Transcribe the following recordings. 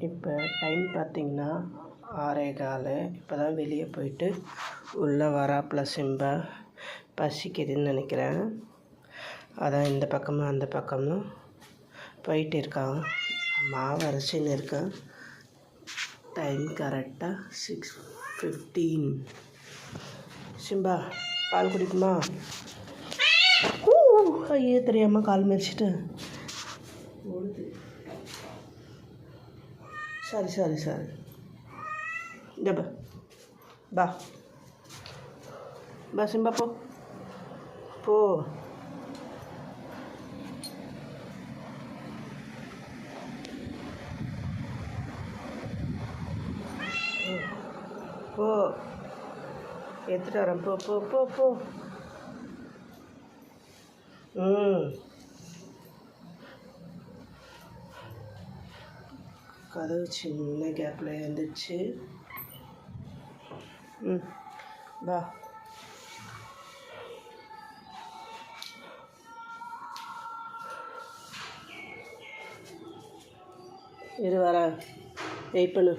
இப்போ டைம் பார்த்திங்கன்னா 6:15. இப்போ தான் வெளியே போயிட்டு உள்ளே வராப்புல சிம்பா. பசிக்குதுன்னு நினைக்கிறேன். அதான் இந்த பக்கமும் அந்த பக்கமும் போயிட்டு இருக்கான். மாவு அரைச்சின்னு இருக்கேன். டைம் கரெக்டாக 6:15. சிம்பா பால் குடிக்குமா? ஐயோ தெரியாமல் கால் மிதிச்சிட்டு ஓடுது. சரி இந்த பா பா சிம்பா போ போ. போ எடுத்துகிட்டு வரேன். போ போ போ போ. கதவு சின்ன கேப்பில் இருந்துச்சு. வா இரு வர வெயிட் பண்ணு.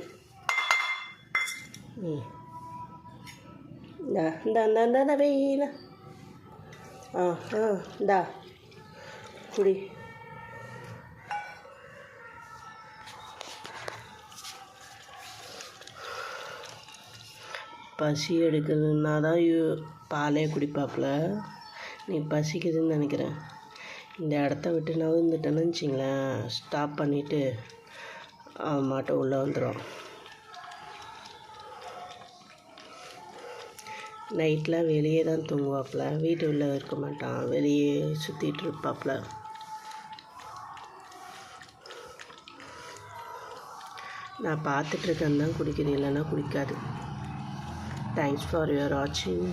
இந்த வெயில இந்தா குடி. பசி எடுக்குதுன்னா தான் பாலே குடிப்பாப்புல. நீ பசிக்குதுன்னு நினைக்கிறேன். இந்த இடத்த விட்டு நவுந்துட்டேன்னு வச்சிங்களேன், ஸ்டாப் பண்ணிவிட்டு அவன் மாட்டை உள்ளே வந்துடும். நைட்டில் வெளியே தான் தூங்குவாப்புல. வீட்டு உள்ளே இருக்க மாட்டான், வெளியே சுற்றிட்டு இருப்பாப்புல. நான் பார்த்துட்ருக்கேன்னு தான் குடிக்குது, இல்லைன்னா குடிக்காது. Thanks for your watching.